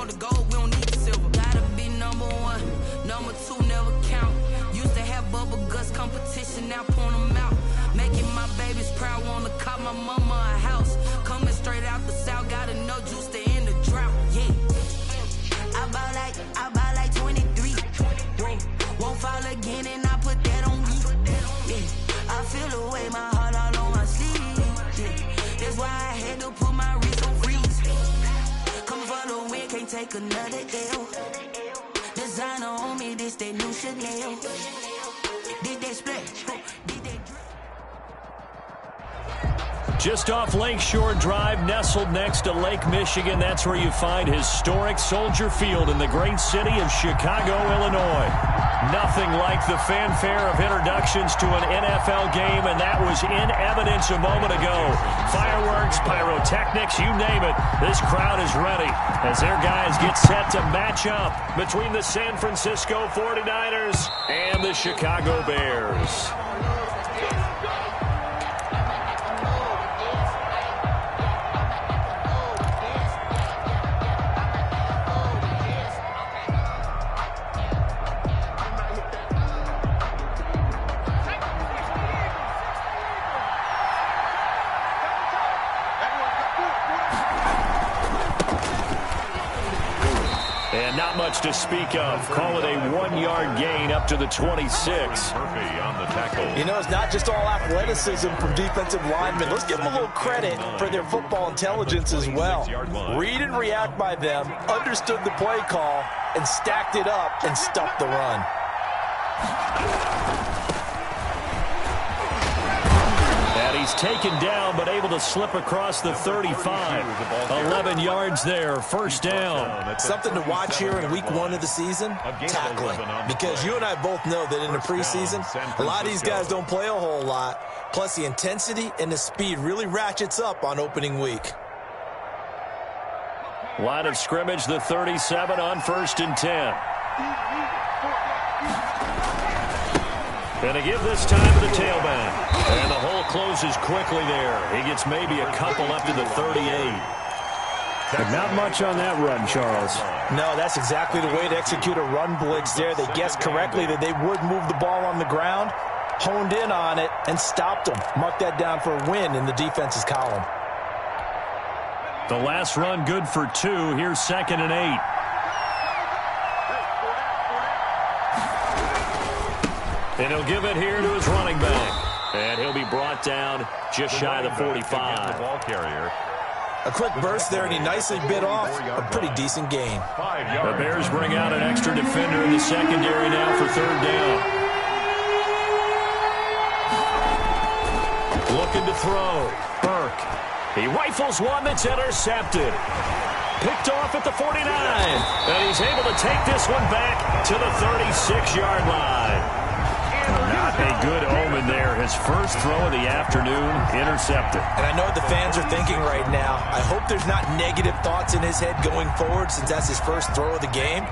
want the gold, we don't need the silver. Gotta be number one, number two never count. Used to have bubble guts competition, now point them out. Making my babies proud, wanna cop my mama a house. Coming straight out the south, gotta know juice to end the drought. Yeah, I buy like 23. Whoa, won't fall again, and I put that on me. Yeah, I feel the way, my heart all on my sleeve. Yeah, that's why I had to put my wrist on freeze. Come for the win, can't take another L. Designer on me, this that new Chanel. Did they splash? Did they drip? Just off Lakeshore Drive, nestled next to Lake Michigan. That's where you find historic Soldier Field in the great city of Chicago, Illinois. Nothing like the fanfare of introductions to an NFL game, and that was in evidence a moment ago. Fireworks, pyrotechnics, you name it. This crowd is ready as their guys get set to match up between the San Francisco 49ers and the Chicago Bears. And not much to speak of. Call it a 1-yard gain up to the 26. Murphy on the tackle. You know, it's not just all athleticism from defensive linemen. Let's give them a little credit for their football intelligence as well. Read and react by them, understood the play call, and stacked it up and stuffed the run. And he's taken down, but able to slip across the 35. 11 yards there, first down. Something to watch here in week 1 of the season, tackling. Because you and I both know that in the preseason, a lot of these guys don't play a whole lot. Plus, the intensity and the speed really ratchets up on opening week. Line of scrimmage, the 37 on 1st and 10. And a give this time to the tailback. And the hole closes quickly there. He gets maybe a couple up to the 38. But not much on that run, Charles. No, that's exactly the way to execute a run blitz there. They guessed correctly that they would move the ball on the ground, honed in on it, and stopped them. Mark that down for a win in the defense's column. The last run good for 2. Here's 2nd and 8. And he'll give it here to his running back. And he'll be brought down just shy of the 45. The ball carrier. A quick burst there, and he nicely bit off a pretty decent gain. The Bears bring out an extra defender in the secondary now for 3rd down. Looking to throw. Burke. He rifles one that's intercepted. Picked off at the 49. And he's able to take this one back to the 36-yard line. Not a good omen there. His first throw of the afternoon, intercepted. And I know what the fans are thinking right now. I hope there's not negative thoughts in his head going forward since that's his first throw of the game.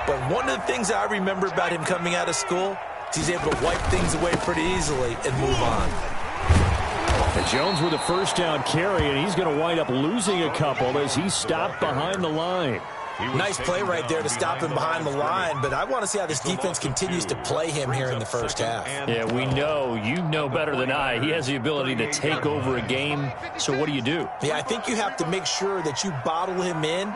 But one of the things I remember about him coming out of school is he's able to wipe things away pretty easily and move on. And Jones with a first down carry, and he's going to wind up losing a couple as he's stopped behind the line. Nice play right there to stop him behind the line, but I want to see how this defense continues to play him here in the first half. Yeah, we know. You know better than I. He has the ability to take over a game, so what do you do? Yeah, I think you have to make sure that you bottle him in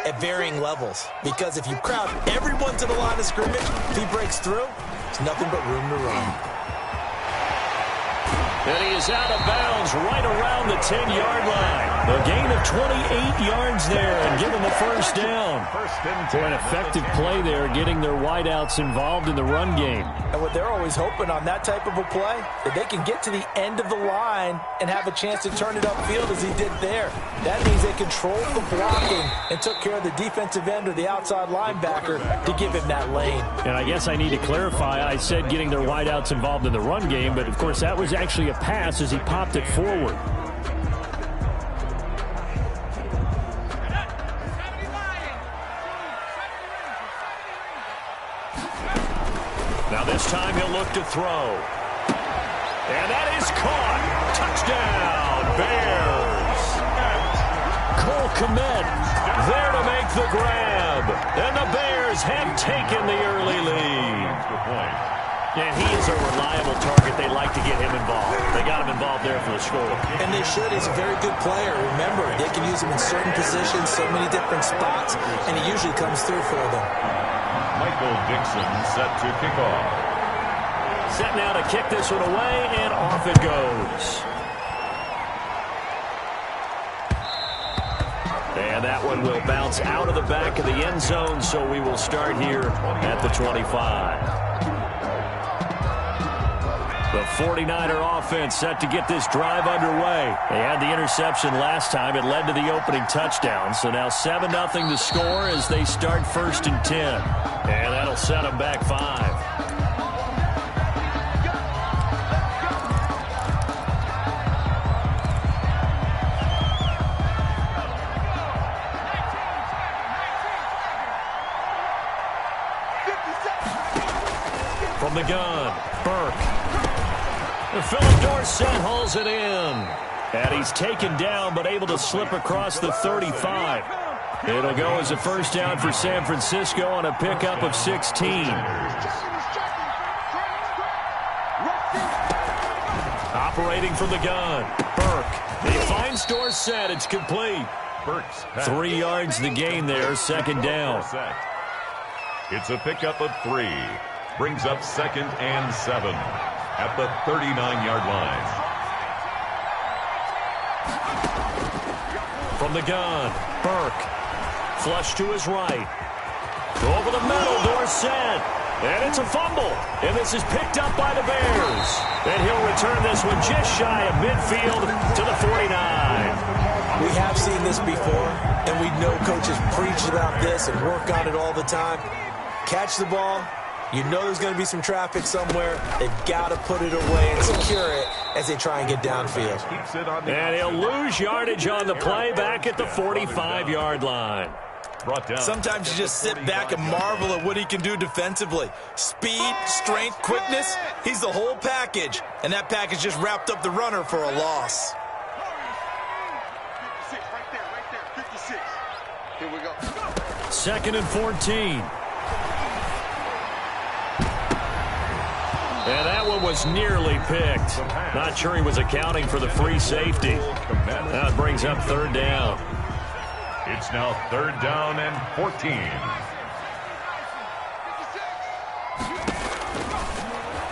at varying levels, because if you crowd everyone to the line of scrimmage, if he breaks through, there's nothing but room to run. And he is out of bounds right around the 10-yard line. A gain of 28 yards there and give him the first down. For an effective play there, getting their wideouts involved in the run game. And what they're always hoping on that type of a play, that they can get to the end of the line and have a chance to turn it upfield as he did there. That means they controlled the blocking and took care of the defensive end or the outside linebacker to give him that lane. And I guess I need to clarify, I said getting their wideouts involved in the run game, but of course that was actually a pass as he popped it forward. Now this time he'll look to throw. And that is caught. Touchdown, Bears. Cole Kmet there to make make the grab. And the Bears have taken the early lead. And he is a reliable target. They like to get him involved. They got him involved there for the score. And they should. He's a very good player. Remember, they can use him in certain positions, so many different spots, and he usually comes through for them. Michael Dixon set to kick off. Set now to kick this one away, and off it goes. And that one will bounce out of the back of the end zone, so we will start here at the 25. The 49er offense set to get this drive underway. They had the interception last time. It led to the opening touchdown. So now 7-0 to score as they start 1st and 10. And that'll set them back 5. From the gun, Burke. And Philip Dorsett hauls it in. And he's taken down, but able to slip across the 35. It'll go as a first down for San Francisco on a pickup of 16. Operating from the gun, Burke. He finds Dorsett. It's complete. 3 yards the gain there, 2nd down. It's a pickup of 3. Brings up 2nd and 7 at the 39-yard line. From the gun, Burke. Flush to his right. Over the middle, Dorsett. And it's a fumble. And this is picked up by the Bears. And he'll return this one just shy of midfield to the 49. We have seen this before, and we know coaches preach about this and work on it all the time. Catch the ball. You know there's going to be some traffic somewhere. They've got to put it away and secure it as they try and get downfield. And he'll lose yardage on the play back at the 45-yard line. Sometimes you just sit back and marvel at what he can do defensively. Speed, strength, quickness, he's the whole package. And that package just wrapped up the runner for a loss. 56. Here we go. 2nd and 14. And that one was nearly picked. Not sure he was accounting for the free safety. Now it brings up 3rd down. It's now 3rd down and 14.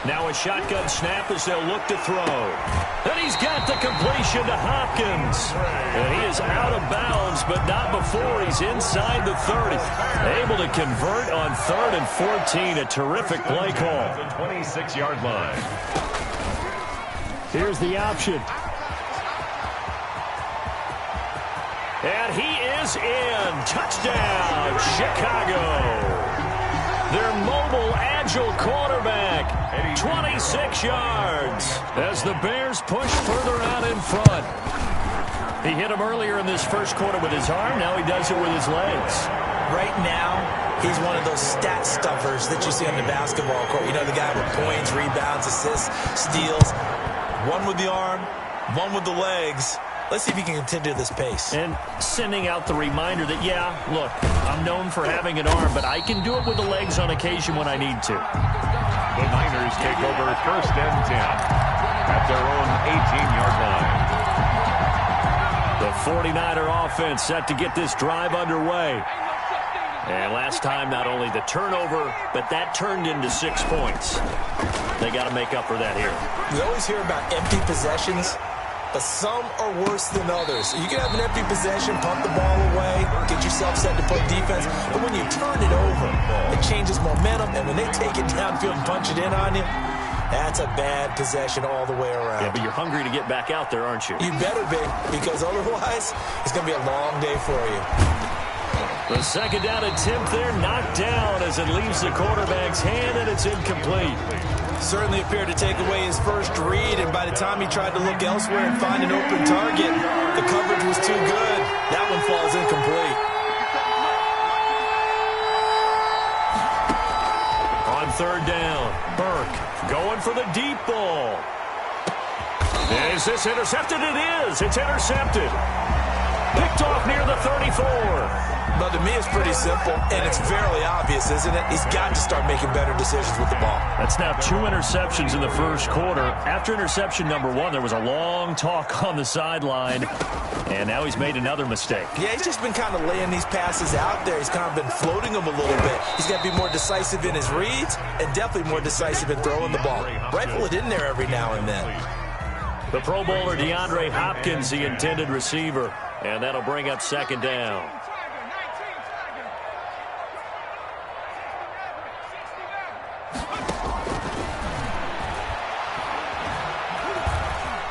Now a shotgun snap as they'll look to throw. And he's got the completion to Hopkins. And he is out of bounds, but not before he's inside the 30. Able to convert on 3rd and 14. A terrific play call. The 26-yard line. Here's the option. And he is in. Touchdown, Chicago. Their mobile, agile quarterback, 26 yards, as the Bears push further out in front. He hit him earlier in this first quarter with his arm. Now he does it with his legs. Right now, he's one of those stat stuffers that you see on the basketball court. You know, the guy with points, rebounds, assists, steals. One with the arm, one with the legs. Let's see if he can continue this pace. And sending out the reminder that, yeah, look, I'm known for having an arm, but I can do it with the legs on occasion when I need to. The Niners take over 1st and 10 at their own 18-yard line. The 49er offense set to get this drive underway. And last time, not only the turnover, but that turned into 6 points. They got to make up for that here. We always hear about empty possessions, but some are worse than others. You can have an empty possession, pump the ball away, get yourself set to play defense, but when you turn it over, it changes momentum, and when they take it downfield and punch it in on you, that's a bad possession all the way around. Yeah, but you're hungry to get back out there, aren't you? You better be, because otherwise, it's going to be a long day for you. The 2nd down attempt there knocked down as it leaves the quarterback's hand, and it's incomplete. Certainly appeared to take away his first read, and by the time he tried to look elsewhere and find an open target, the coverage was too good. That one falls incomplete. On 3rd down, Burke going for the deep ball. Is this intercepted? It is. It's intercepted. Picked off near the 34. But to me, it's pretty simple, and it's fairly obvious, isn't it? He's got to start making better decisions with the ball. That's now 2 interceptions in the first quarter. After interception number 1, there was a long talk on the sideline, and now he's made another mistake. Yeah, he's just been kind of laying these passes out there. He's kind of been floating them a little bit. He's got to be more decisive in his reads and definitely more decisive in throwing the ball. Rifle it in there every now and then. The Pro Bowler DeAndre Hopkins, the intended receiver, and that'll bring up second down.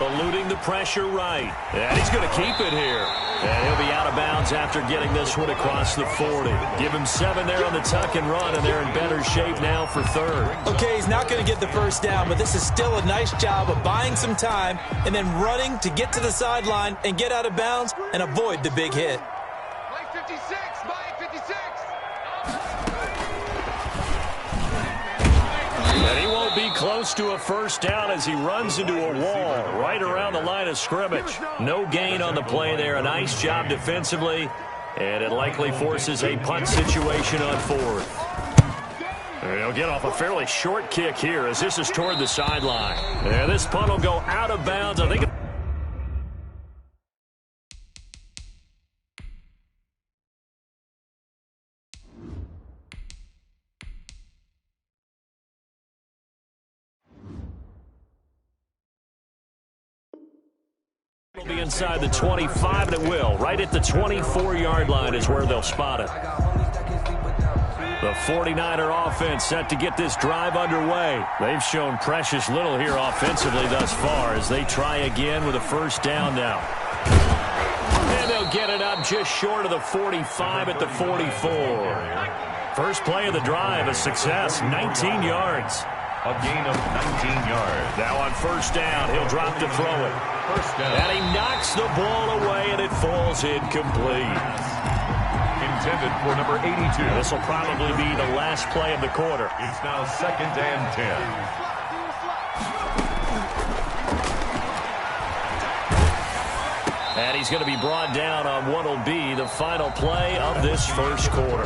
Eluding the pressure right. And he's going to keep it here. And he'll be out of bounds after getting this one across the 40. Give him 7 there on the tuck and run, and they're in better shape now for third. Okay, he's not going to get the first down, but this is still a nice job of buying some time and then running to get to the sideline and get out of bounds and avoid the big hit. Play 56, play 56. And he won't be close to a first down as he runs into a wall right around the line of scrimmage. No gain on the play there. A nice job defensively, and it likely forces a punt situation on fourth. He'll get off a fairly short kick here as this is toward the sideline. And this punt will go out of bounds. I think it'll be inside the 25, and it will. Right at the 24-yard line is where they'll spot it. The 49er offense set to get this drive underway. They've shown precious little here offensively thus far as they try again with a first down now. And they'll get it up just short of the 45 at the 44. First play of the drive, a success, 19 yards. A gain of 19 yards. Now on first down, he'll drop to throw it. First down. And he knocks the ball away, and it falls incomplete. Intended for number 82. This will probably be the last play of the quarter. It's now 2nd and 10. And he's going to be brought down on what will be the final play of this first quarter.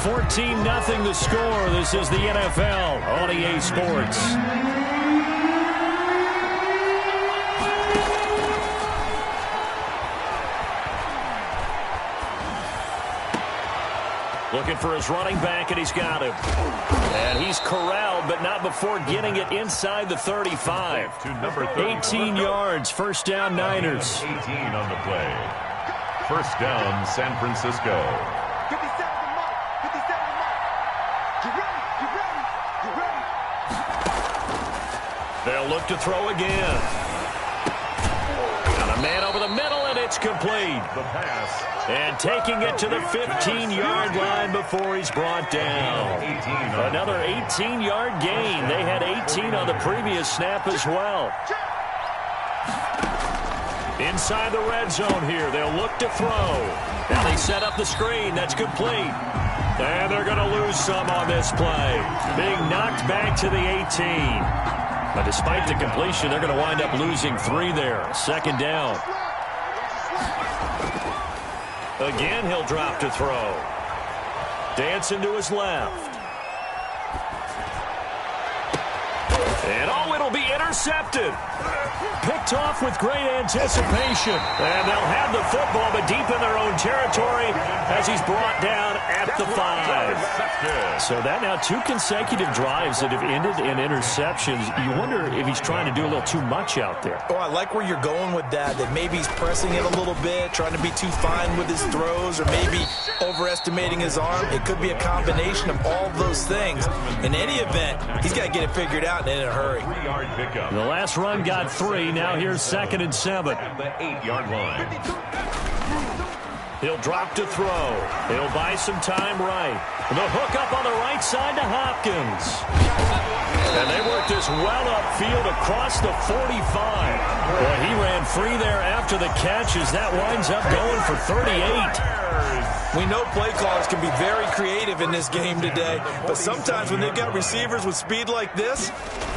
14-0 the score. This is the NFL on EA Sports. Looking for his running back, and he's got him. And he's corralled, but not before getting it inside the 35. To number 18 yards, first down Niners. 18 on the play. First down, San Francisco. 57 to mark. 57 to mark. Get ready. Get ready. Get ready. They'll look to throw again. Got a man over the middle, and it's complete. The pass. And taking it to the 15-yard line before he's brought down. Another 18-yard gain. They had 18 on the previous snap as well. Inside the red zone here. They'll look to throw. Now they set up the screen. That's complete. And they're going to lose some on this play. Being knocked back to the 18. But despite the completion, they're going to wind up losing 3 there. Second down. Again, he'll drop to throw. Dancing to his left. And oh, it'll be intercepted. Picked off with great anticipation. And they'll have the football, but deep in their own territory as he's brought down at the 5. So that now 2 consecutive drives that have ended in interceptions. You wonder if he's trying to do a little too much out there. Oh, I like where you're going with that maybe he's pressing it a little bit, trying to be too fine with his throws, or maybe overestimating his arm. It could be a combination of all those things. In any event, he's got to get it figured out and in a hurry. 3-yard pickup. The last run got 3. Now here's 2nd and 7. At the 8-yard line. He'll drop to throw. He'll buy some time right. The hook up on the right side to Hopkins. And they work this well upfield across the 45. Boy, he ran free there after the catch as that winds up going for 38. We know play callers can be very creative in this game today, but sometimes when they've got receivers with speed like this,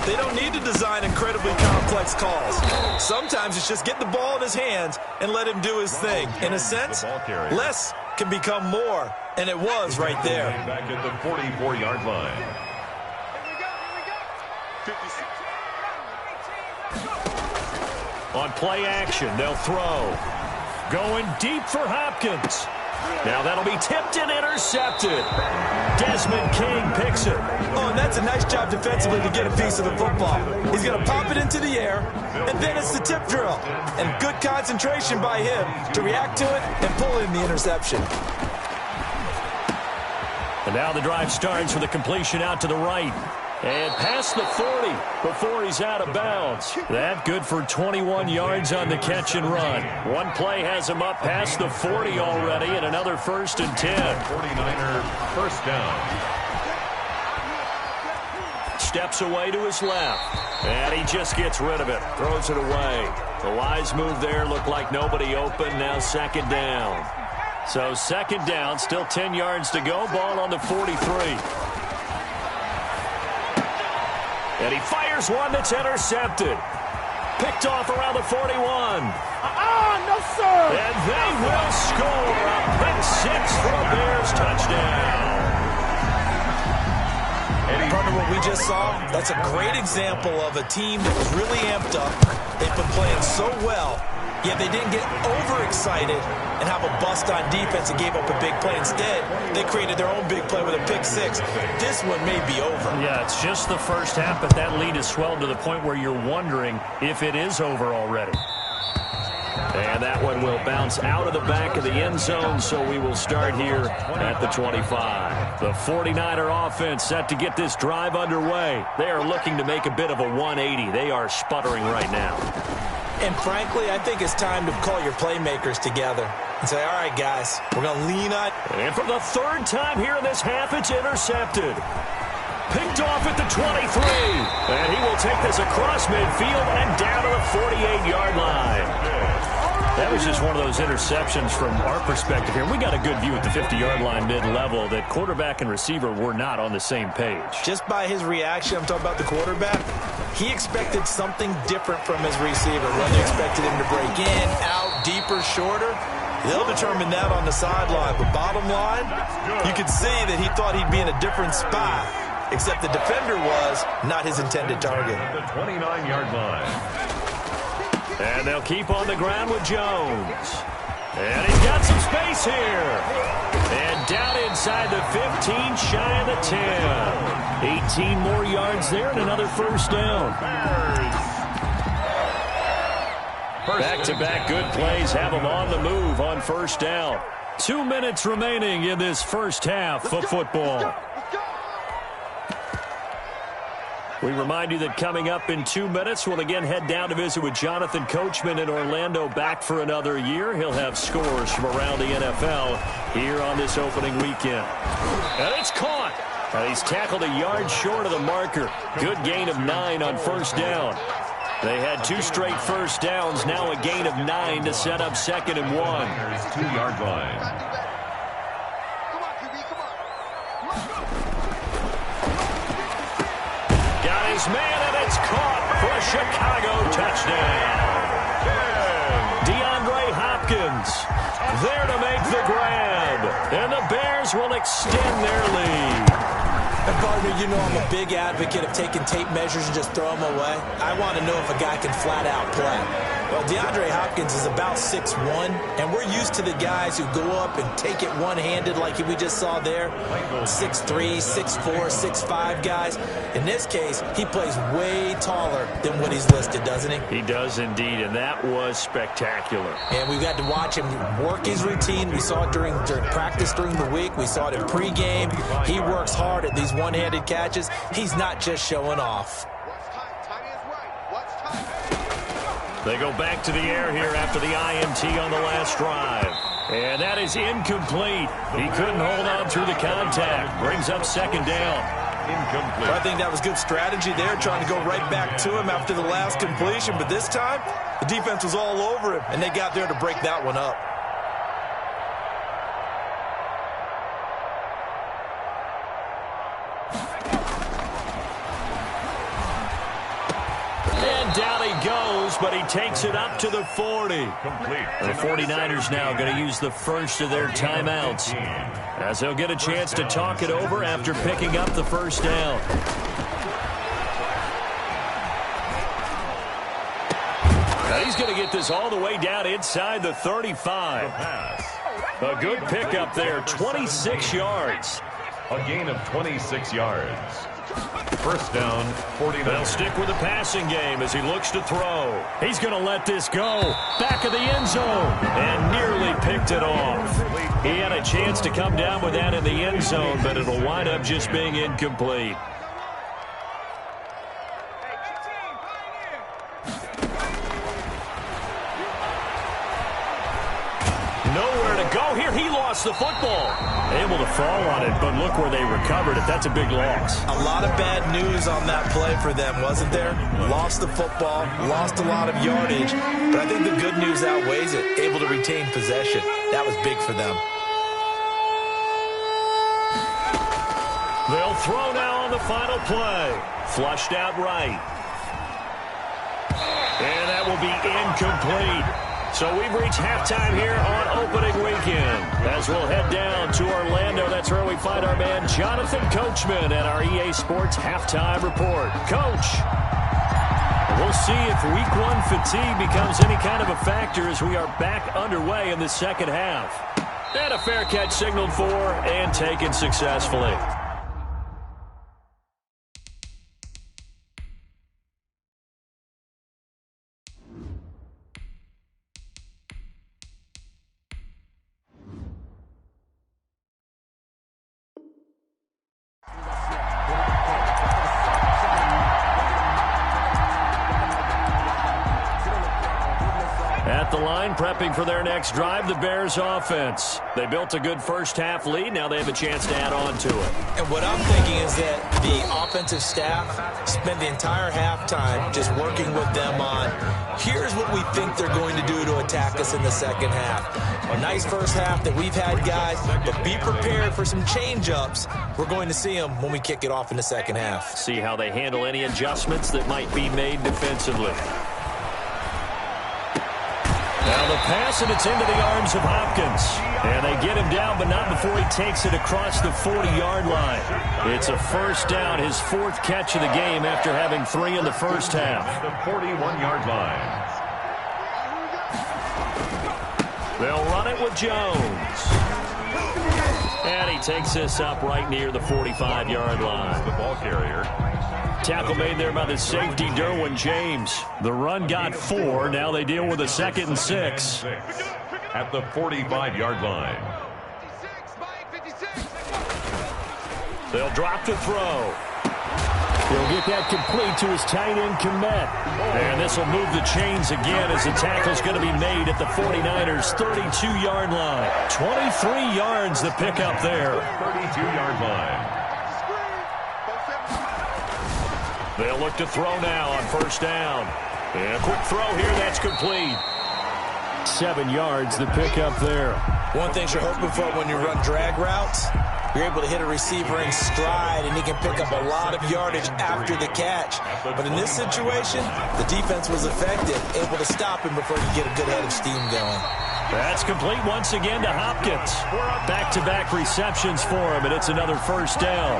They don't need to design incredibly complex calls. Sometimes it's just get the ball in his hands and let him do his thing. In a sense, less can become more, and it was right there. Back at the 44-yard line. On play action, they'll throw. Going deep for Hopkins. Now that'll be tipped and intercepted. Desmond King picks it. Oh, and that's a nice job defensively to get a piece of the football. He's going to pop it into the air, and then it's the tip drill. And good concentration by him to react to it and pull in the interception. And now the drive starts with a completion out to the right. And past the 40 before he's out of bounds. That good for 21 yards on the catch and run. One play has him up past the 40 already, and another 1st and 10. 49er first down. Steps away to his left. And he just gets rid of it. Throws it away. The wise move there. Looked like nobody open. Now 2nd down. So 2nd down. Still 10 yards to go. Ball on the 43. And he fires one that's intercepted. Picked off around the 41. No, sir. And they will score a pick 6 for a Bears touchdown. And partner, what we just saw, that's a great example of a team that was really amped up. They've been playing so well, yet they didn't get overexcited and have a bust on defense and gave up a big play. Instead, they created their own big play with a pick 6. This one may be over. Yeah, it's just the first half, but that lead has swelled to the point where you're wondering if it is over already. And that one will bounce out of the back of the end zone, so we will start here at the 25. The 49er offense set to get this drive underway. They are looking to make a bit of a 180. They are sputtering right now. And frankly, I think it's time to call your playmakers together and say, all right, guys, we're going to lean on. And for the 3rd time here in this half, it's intercepted. Picked off at the 23. And he will take this across midfield and down to the 48-yard line. That was just one of those interceptions from our perspective here. We got a good view at the 50-yard line mid-level that quarterback and receiver were not on the same page. Just by his reaction, I'm talking about the quarterback, he expected something different from his receiver. Whether he expected him to break in, out, deeper, shorter, they'll determine that on the sideline. But bottom line, you could see that he thought he'd be in a different spot, except the defender was not his intended target. The 29-yard line. And they'll keep on the ground with Jones. And he's got some space here. And down inside the 15, shy of the 10. 18 more yards there and another 1st down. Back-to-back good plays have them on the move on 1st down. 2 minutes remaining in this first half of football. We remind you that coming up in 2 minutes, we'll again head down to visit with Jonathan Coachman in Orlando, back for another year. He'll have scores from around the NFL here on this opening weekend. And it's caught. And he's tackled a yard short of the marker. Good gain of 9 on 1st down. They had 2 straight 1st downs, now a gain of 9 to set up 2nd and 1. There's 2-yard line. His man, and it's caught for a Chicago touchdown. DeAndre Hopkins there to make the grab, and the Bears will extend their lead. And partner, you know I'm a big advocate of taking tape measures and just throw them away. I want to know if a guy can flat out play. Well, DeAndre Hopkins is about 6'1", and we're used to the guys who go up and take it one-handed like we just saw there. 6'3", 6'4", 6'5 guys. In this case, he plays way taller than what he's listed, doesn't he? He does indeed, and that was spectacular. And we've got to watch him work his routine. We saw it during practice during the week. We saw it in pregame. He works hard at these one-handed catches. He's not just showing off. They go back to the air here after the INT on the last drive. And that is incomplete. He couldn't hold on through the contact. Brings up 2nd down. Incomplete. Well, I think that was good strategy there, trying to go right back to him after the last completion. But this time, the defense was all over him, and they got there to break that one up. And down he goes, but he takes it up to the 40. Complete. The 49ers now going to use the first of their timeouts, as they'll get a chance to talk it over after picking up the first down. Now he's going to get this all the way down inside the 35. A good pickup there, 26 yards. A gain of 26 yards. First down, 49. They'll stick with the passing game as he looks to throw. He's going to let this go. Back of the end zone. And nearly picked it off. He had a chance to come down with that in the end zone, but it'll wind up just being incomplete. Nowhere to go here. He lost the football. Able to fall on it, but look where they recovered it. That's a big loss. A lot of bad news on that play for them, wasn't there? Lost the football, lost a lot of yardage, but I think the good news outweighs it. Able to retain possession. That was big for them. They'll throw now on the final play. Flushed out right. And that will be incomplete. So we've reached halftime here on opening weekend. As we'll head down to Orlando, that's where we find our man Jonathan Coachman at our EA Sports Halftime Report. Coach, we'll see if Week 1 fatigue becomes any kind of a factor as we are back underway in the second half. And a fair catch signaled for and taken successfully. At the line, prepping for their next drive, the Bears offense. They built a good first-half lead. Now they have a chance to add on to it. And what I'm thinking is that the offensive staff spent the entire halftime just working with them on, here's what we think they're going to do to attack us in the second half. A nice first half that we've had, guys, but be prepared for some change-ups. We're going to see them when we kick it off in the second half. See how they handle any adjustments that might be made defensively. Now the pass, and it's into the arms of Hopkins. And they get him down, but not before he takes it across the 40-yard line. It's a first down, his fourth catch of the game after having 3 in the first half. The 41-yard line. They'll run it with Jones. And he takes this up right near the 45-yard line. The ball carrier. Tackle made there by the safety, Derwin James. The run got 4. Now they deal with a 2nd and 6. At the 45-yard line. They'll drop to throw. He'll get that complete to his tight end, Komet. And this will move the chains again as the tackle's going to be made at the 49ers' 32-yard line. 23 yards the pickup there. 32-yard line. They'll look to throw now on first down. And a quick throw here, that's complete. 7 yards, the pickup there. One thing you're hoping for when you run drag routes, you're able to hit a receiver in stride, and he can pick up a lot of yardage after the catch. But in this situation, the defense was effective, able to stop him before you get a good head of steam going. That's complete once again to Hopkins. Back-to-back receptions for him, and it's another first down.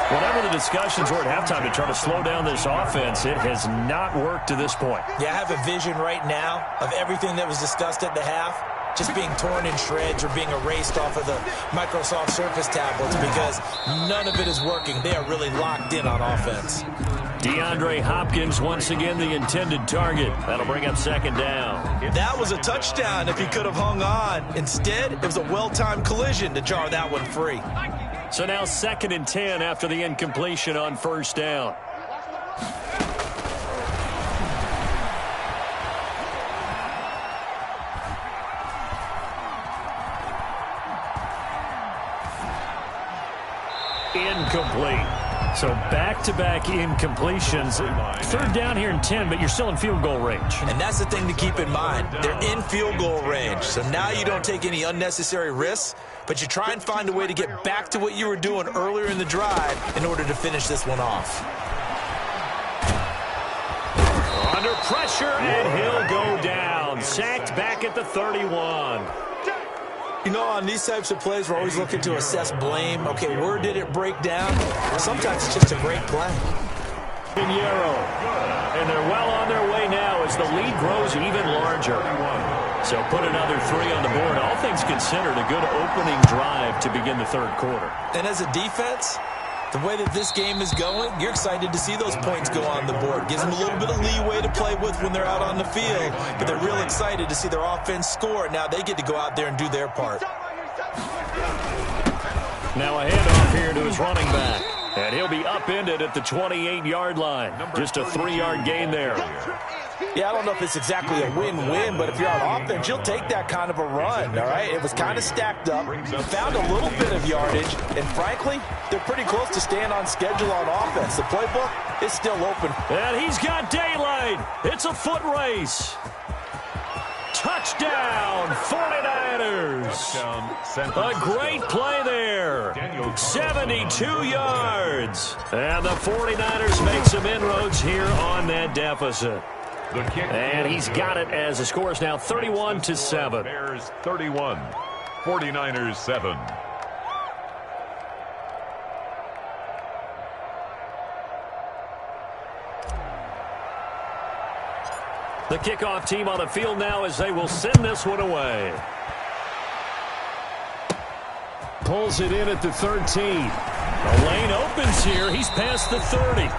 Whatever the discussions were at halftime to try to slow down this offense, it has not worked to this point. Yeah, I have a vision right now of everything that was discussed at the half just being torn in shreds or being erased off of the Microsoft Surface tablets because none of it is working. They are really locked in on offense. DeAndre Hopkins once again the intended target. That'll bring up 2nd down. That was a touchdown if he could have hung on. Instead, it was a well-timed collision to jar that one free. So now 2nd and 10 after the incompletion on first down. Incomplete. So back-to-back incompletions. 3rd down here and 10, but you're still in field goal range. And that's the thing to keep in mind. They're in field goal range. So now you don't take any unnecessary risks, but you try and find a way to get back to what you were doing earlier in the drive in order to finish this one off. Under pressure, and he'll go down. Sacked back at the 31. You know, on these types of plays, we're always looking to assess blame. Okay, where did it break down? Sometimes it's just a great play. Pinheiro. And they're well on their way now as the lead grows even larger. So put another 3 on the board. All things considered, a good opening drive to begin the third quarter. And as a defense, the way that this game is going, you're excited to see those points go on the board. Gives them a little bit of leeway to play with when they're out on the field, but they're real excited to see their offense score. Now they get to go out there and do their part. Now a handoff here to his running back. And he'll be upended at the 28-yard line. Just a 3-yard gain there. Yeah, I don't know if it's exactly a win-win, but if you're on offense, you'll take that kind of a run, all right? It was kind of stacked up, found a little bit of yardage, and frankly, they're pretty close to staying on schedule on offense. The playbook is still open. And he's got daylight. It's a foot race. Touchdown, 49ers. A great play there. 72 yards. And the 49ers make some inroads here on that deficit. And he's got it as the score is now 31-7. Bears 31, 49ers 7. The kickoff team on the field now as they will send this one away. Pulls it in at the 13. The lane opens here. He's past the 30.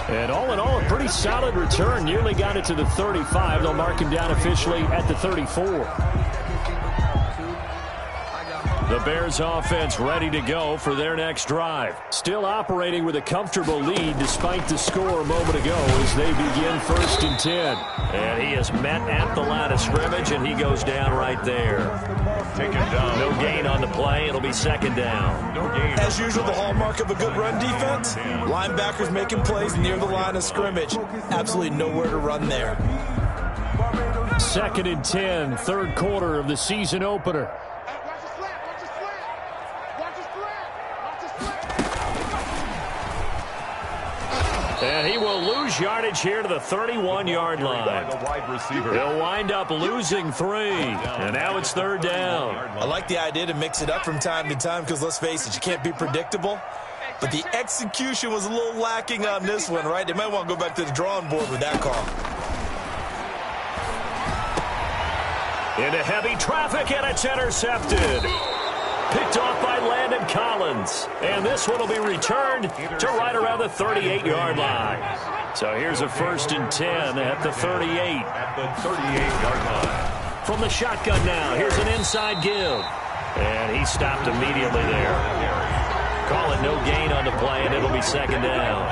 And all in all, a pretty solid return. Nearly got it to the 35. They'll mark him down officially at the 34. The Bears offense ready to go for their next drive. Still operating with a comfortable lead despite the score a moment ago as they begin 1st and 10. And he is met at the line of scrimmage, and he goes down right there. Taken down. No gain on the play. It'll be 2nd down. No gain. As usual, the hallmark of a good run defense, linebackers making plays near the line of scrimmage. Absolutely nowhere to run there. 2nd and 10, third quarter of the season opener. And he will lose yardage here to the 31-yard line. The wide receiver. He'll wind up losing 3. And now it's 3rd down. I like the idea to mix it up from time to time because, let's face it, you can't be predictable. But the execution was a little lacking on this one, right? They might want to go back to the drawing board with that call. Into heavy traffic, and it's intercepted. Picked off by Landon Collins. And this one will be returned to right around the 38-yard line. So here's a 1st and 10 at the 38. At the 38-yard line. From the shotgun now, here's an inside give. And he stopped immediately there. Call it no gain on the play, and it'll be 2nd down.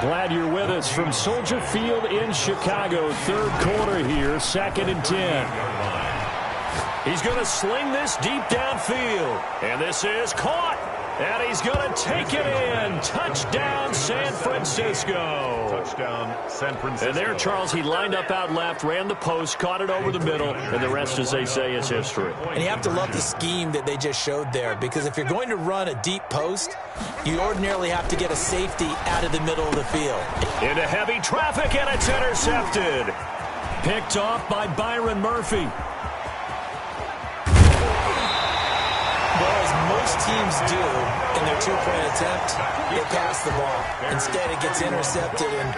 Glad you're with us from Soldier Field in Chicago. 3rd quarter here, 2nd and 10. He's going to sling this deep downfield. And this is caught. And he's going to take it in. Touchdown, San Francisco. Touchdown, San Francisco. And there, Charles, he lined up out left, ran the post, caught it over the middle, and the rest, as they say, is history. And you have to love the scheme that they just showed there, because if you're going to run a deep post, you ordinarily have to get a safety out of the middle of the field. Into heavy traffic, and it's intercepted. Picked off by Byron Murphy. Most teams do in their two-point attempt, they pass the ball. Instead, it gets intercepted. And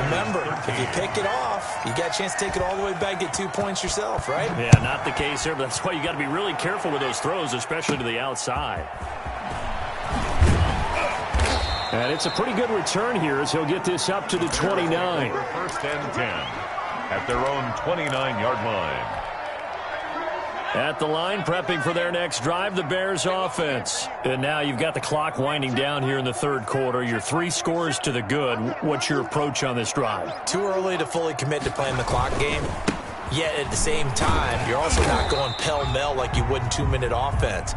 remember, if you pick it off, you got a chance to take it all the way back, get 2 points yourself, right? Yeah, not the case here, but that's why you got to be really careful with those throws, especially to the outside. And it's a pretty good return here as he'll get this up to the 29. 1st and 10 at their own 29-yard line. At the line, prepping for their next drive, the Bears offense. And now you've got the clock winding down here in the 3rd quarter. You're 3 scores to the good. What's your approach on this drive? Too early to fully commit to playing the clock game. Yet at the same time, you're also not going pell-mell like you would in 2-minute offense.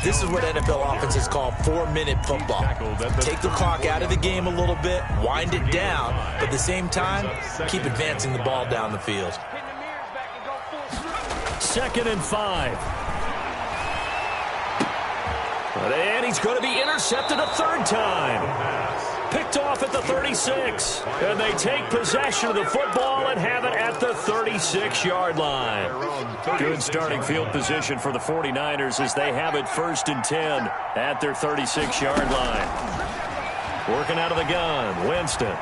This is what NFL offenses call 4-minute football. Take the clock out of the game a little bit, wind it down, but at the same time, keep advancing the ball down the field. 2nd and 5. And he's going to be intercepted a 3rd time. picked off at the 36. And they take possession of the football and have it at the 36-yard line. Good starting field position for the 49ers as they have it 1st and 10 at their 36-yard line. Working out of the gun, Winston.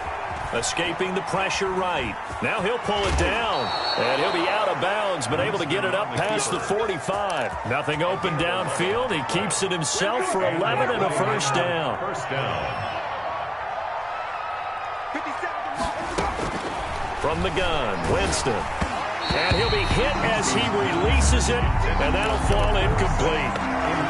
Escaping the pressure right. Now he'll pull it down. And he'll be out of bounds, but able to get it up past the 45. Nothing open downfield. He keeps it himself for 11 and a first down. From the gun, Winston. And he'll be hit as he releases it, and that'll fall incomplete.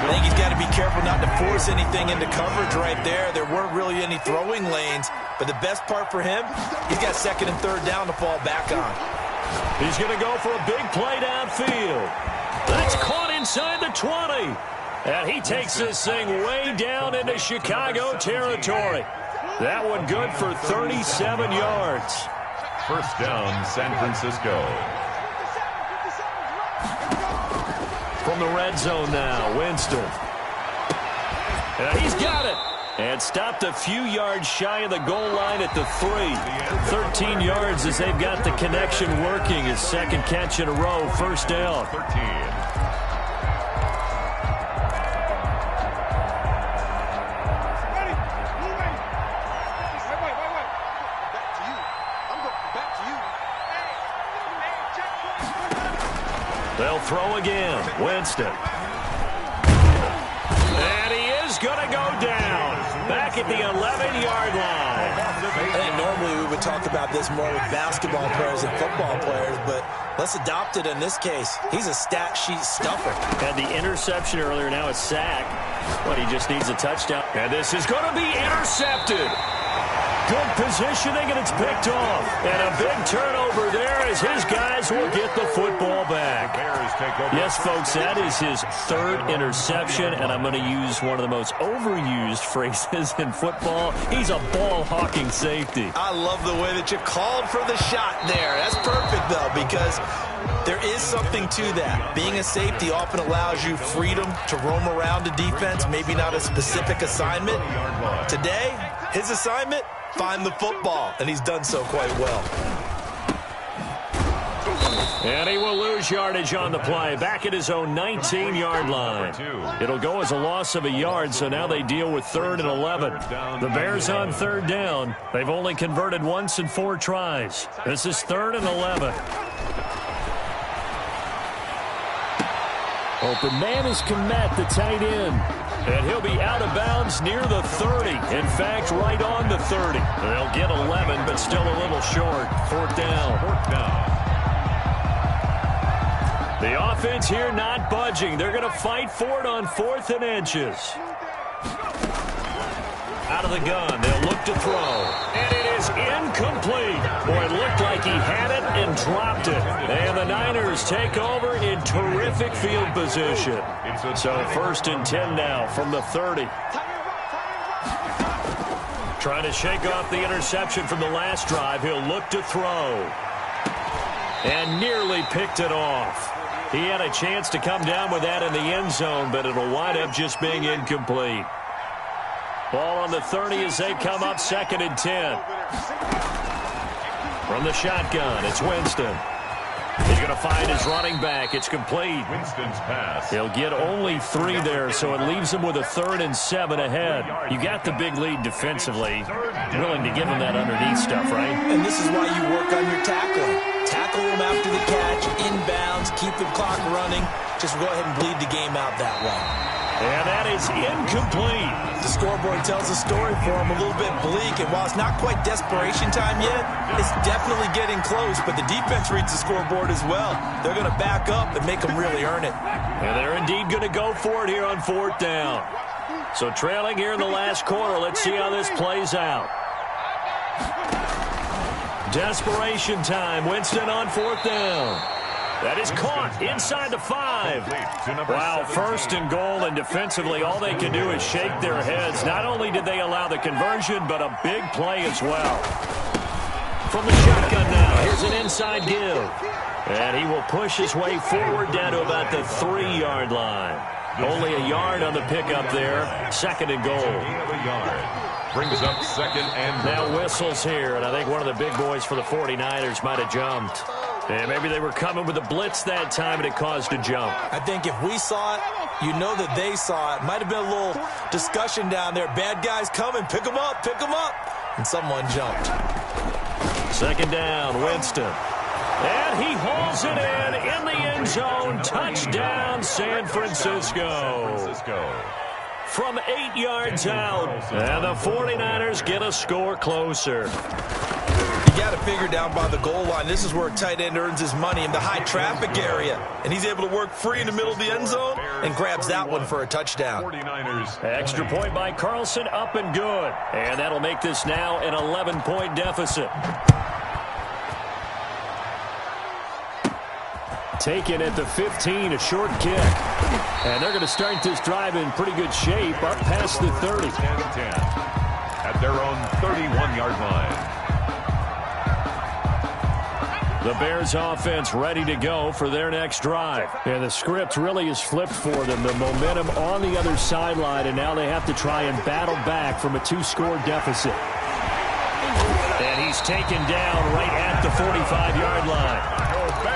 I think he's got to be careful not to force anything into coverage right there. There weren't really any throwing lanes, but the best part for him, he's got 2nd and 3rd down to fall back on. He's going to go for a big play downfield. That's caught inside the 20. And he takes this thing way down into Chicago territory. That one good for 37 yards. First down, San Francisco. From the red zone now, Winston. And he's got it. And stopped a few yards shy of the goal line at the 3. 13 yards as they've got the connection working. His 2nd catch in a row, first down. 13. They'll throw again. Winston. And he is going to go down. Back at the 11-yard line. I think normally we would talk about this more with basketball players and football players, but let's adopt it in this case. He's a stat sheet stuffer. Had the interception earlier, now a sack. But he just needs a touchdown. And this is going to be intercepted. Good positioning, and it's picked off. And a big turnover there as his guys will get the football back. Yes, folks, that is his 3rd interception, and I'm going to use one of the most overused phrases in football. He's a ball-hawking safety. I love the way that you called for the shot there. That's perfect, though, because there is something to that. Being a safety often allows you freedom to roam around a defense, maybe not a specific assignment. Today, his assignment, find the football, and he's done so quite well. And he will lose yardage on the play, back at his own 19-yard line. It'll go as a loss of a yard, so now they deal with 3rd and 11. The Bears on 3rd down. They've only converted once in 4 tries. This is 3rd and 11. Open man is Komet, the tight end. And he'll be out of bounds near the 30. In fact, right on the 30. They'll get 11, but still a little short. 4th down. The offense here not budging. They're going to fight for it on 4th and inches. Out of the gun, they'll look to throw. And it is incomplete. Boy, it looked like he had it and dropped it. And the Niners take over in terrific field position. So 1st and 10 now from the 30. Trying to shake off the interception from the last drive. He'll look to throw. And nearly picked it off. He had a chance to come down with that in the end zone, but it'll wind up just being incomplete. Ball on the 30 as they come up 2nd and 10. From the shotgun, it's Winston. He's going to find his running back. It's complete. Winston's pass. He'll get only 3 there, so it leaves him with a 3rd and 7 ahead. You got the big lead defensively. Willing to give him that underneath stuff, right? And this is why you work on your tackling. Tackle him after the catch, inbounds, keep the clock running. Just go ahead and bleed the game out that way. And that is incomplete. The scoreboard tells a story for him, a little bit bleak, and while it's not quite desperation time yet, it's definitely getting close, but the defense reads the scoreboard as well. They're going to back up and make them really earn it. And they're indeed going to go for it here on 4th down. So trailing here in the last quarter, let's see how this plays out. Desperation time. Winston on 4th down. That is caught inside the 5. Wow, 1st and goal, and defensively all they can do is shake their heads. Not only did they allow the conversion, but a big play as well. From the shotgun now, here's an inside give. And he will push his way forward down to about the 3-yard line. Only a yard on the pickup there. Second and goal. A yard. Brings up second and now whistles here, and I think one of the big boys for the 49ers might have jumped. And maybe they were coming with a blitz that time, and it caused a jump. I think if we saw it, you know that they saw it. Might have been a little discussion down there. Bad guys coming. Pick them up. Pick them up. And someone jumped. Second down, Winston. And he hauls it in the end zone. Touchdown, San Francisco. From 8 yards out. And the 49ers get a score closer. You got to figure down by the goal line. This is where a tight end earns his money in the high traffic area. And he's able to work free in the middle of the end zone and grabs that one for a touchdown. 49ers. Extra point by Carlson, up and good. And that'll make this now an 11-point deficit. Taken at the 15, a short kick. And they're going to start this drive in pretty good shape, up past the 30. 10-10 at their own 31-yard line. The Bears offense ready to go for their next drive. And the script really is flipped for them. The momentum on the other sideline, and now they have to try and battle back from a 2-score deficit. And he's taken down right at the 45-yard line.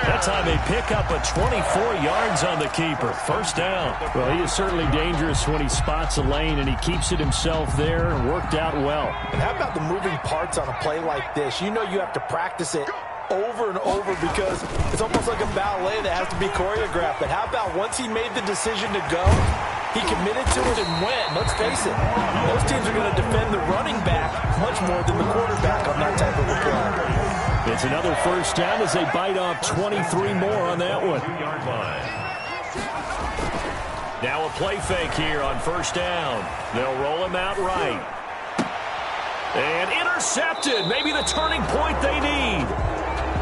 That time they pick up a 24 yards on the keeper. First down. Well, he is certainly dangerous when he spots a lane, and he keeps it himself there and worked out well. And how about the moving parts on a play like this? You know you have to practice it over and over because it's almost like a ballet that has to be choreographed. But how about once he made the decision to go, he committed to it and went. Let's face it, those teams are going to defend the running back much more than the quarterback on that type of a play. It's another first down as they bite off 23 more on that one. Now a play fake here on first down. They'll roll him out right. And intercepted. Maybe the turning point they need.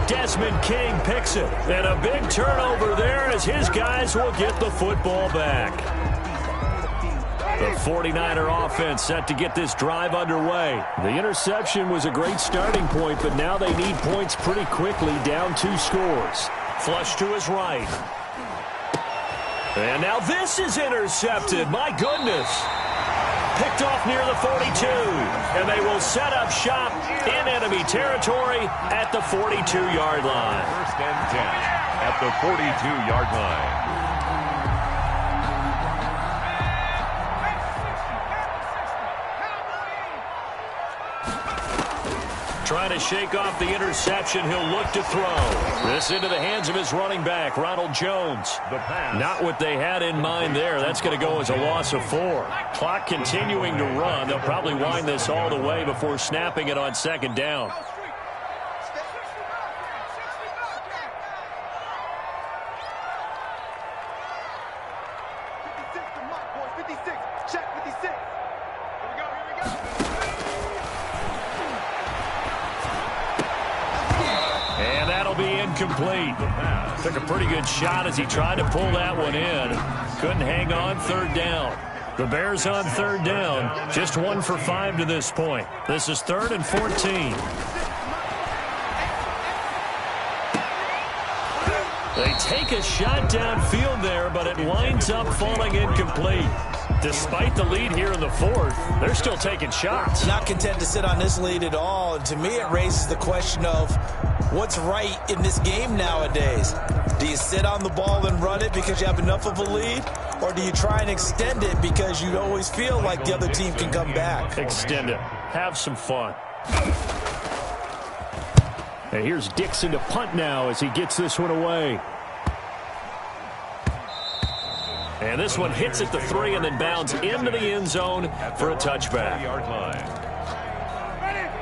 Desmond King picks it. And a big turnover there as his guys will get the football back. The 49er offense set to get this drive underway. The interception was a great starting point, but now they need points pretty quickly, down 2 scores. Flush to his right. And now this is intercepted. My goodness. Picked off near the 42. And they will set up shop in enemy territory at the 42-yard line. First and 10 at the 42-yard line. Trying to shake off the interception. He'll look to throw. This into the hands of his running back, Ronald Jones. Not what they had in mind there. That's going to go as a loss of 4. Clock continuing to run. They'll probably wind this all the way before snapping it on second down. Complete. Took a pretty good shot as he tried to pull that one in. Couldn't hang on. Third down. The Bears on third down. Just 1 for 5 to this point. This is 3rd and 14. They take a shot downfield there, but it winds up falling incomplete. Despite the lead here in the 4th, they're still taking shots. Not content to sit on this lead at all. And to me, it raises the question of what's right in this game nowadays. Do you sit on the ball and run it because you have enough of a lead? Or do you try and extend it because you always feel like the other team can come back? Extend it. Have some fun. And here's Dixon to punt now as he gets this one away. And this one hits at the 3 and then bounds into the end zone for a touchback.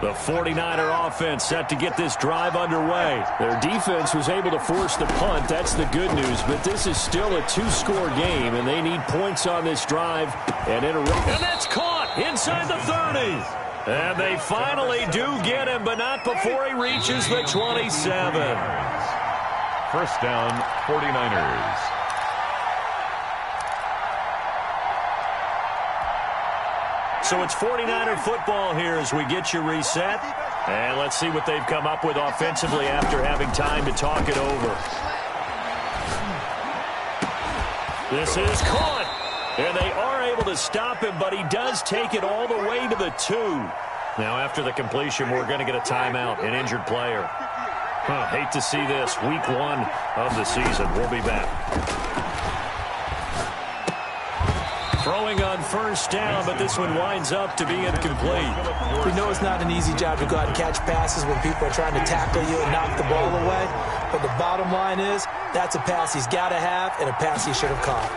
The 49er offense set to get this drive underway. Their defense was able to force the punt. That's the good news. But this is still a 2-score game, and they need points on this drive. And that's caught inside the 30. And they finally do get him, but not before he reaches the 27. First down, 49ers. So it's 49er football here as we get you reset. And let's see what they've come up with offensively after having time to talk it over. This is caught. And they are able to stop him, but he does take it all the way to the 2. Now, after the completion, we're going to get a timeout, an injured player. Hate to see this. Week 1 of the season. We'll be back. Throwing on first down, but this one winds up to be incomplete. We know it's not an easy job to go out and catch passes when people are trying to tackle you and knock the ball away. But the bottom line is, that's a pass he's got to have and a pass he should have caught.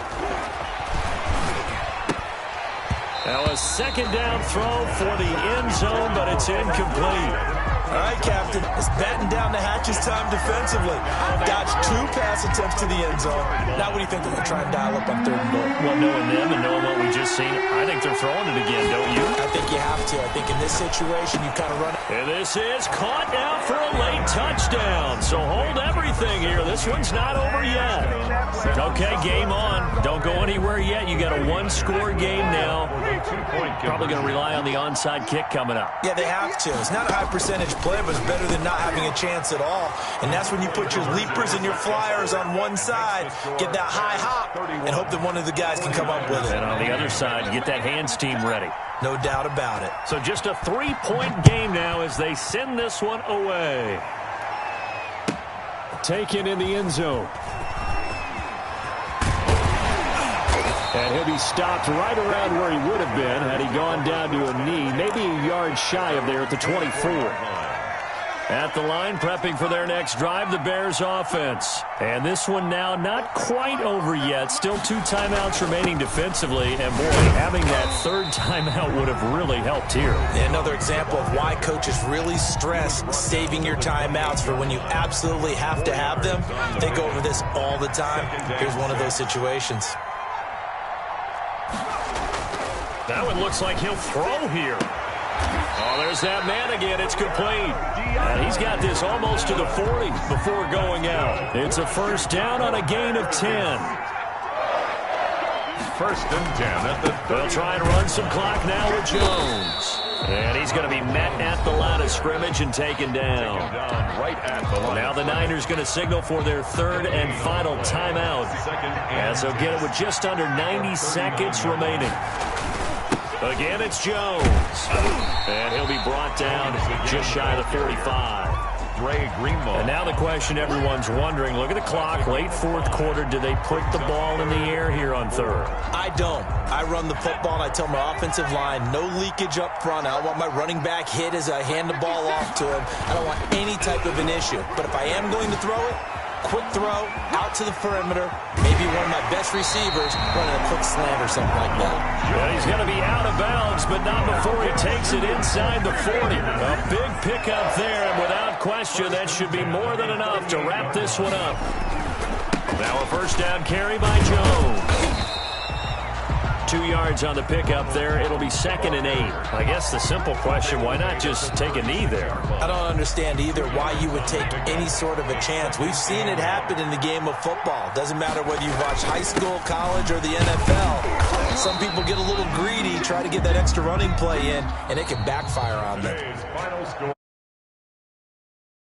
Now a second down throw for the end zone, but it's incomplete. All right, Captain, it's batting down the hatches time defensively. Dodged 2 pass attempts to the end zone. Now what do you think they're going to try and dial up on 3rd and goal? Well, knowing them and knowing what we just seen, I think they're throwing it again, don't you? I think you have to. I think in this situation, you kind of run it. And this is caught now for a late touchdown. So hold everything here. This one's not over yet. Okay, game on. Don't go anywhere yet. You got a 1-score game now. Probably going to rely on the onside kick coming up. Yeah, they have to. It's not a high percentage play, but it's better than not having a chance at all. And that's when you put your leapers and your flyers on one side, get that high hop, and hope that one of the guys can come up with it. And on the other side, get that hands team ready. No doubt about it. So just a 3-point game now as they send this one away. Taken in the end zone. And he'll be stopped right around where he would have been had he gone down to a knee, maybe a yard shy of there at the 24. At the line, prepping for their next drive, the Bears offense. And this one now not quite over yet. Still 2 timeouts remaining defensively. And, boy, having that 3rd timeout would have really helped here. Another example of why coaches really stress saving your timeouts for when you absolutely have to have them. They go over this all the time. Here's one of those situations. That one looks like he'll throw here. Oh, there's that man again. It's complete. And he's got this almost to the 40 before going out. It's a first down on a gain of 10. 1st and 10 at the 30. They'll try and run some clock now with Jones. And he's going to be met at the line of scrimmage and taken down. Right at the line. Now the Niners going to signal for their 3rd and final timeout. As they'll get it with just under 90 seconds remaining. Again, it's Jones. And he'll be brought down just shy of the 45. And now the question everyone's wondering, look at the clock, late 4th quarter, do they put the ball in the air here on 3rd? I don't. I run the football, and I tell my offensive line, no leakage up front. I don't want my running back hit as I hand the ball off to him. I don't want any type of an issue. But if I am going to throw it, quick throw, out to the perimeter, maybe one of my best receivers running a quick slant or something like that. Well, he's going to be out of bounds, but not before he takes it inside the 40. A big pickup there, and without question, that should be more than enough to wrap this one up. Now a first down carry by Jones. 2 yards on the pickup there. It'll be 2nd and 8. I guess the simple question, why not just take a knee there? I don't understand either why you would take any sort of a chance. We've seen it happen in the game of football. Doesn't matter whether you've watched high school, college, or the NFL. Some people get a little greedy, try to get that extra running play in, and it can backfire on them. Final score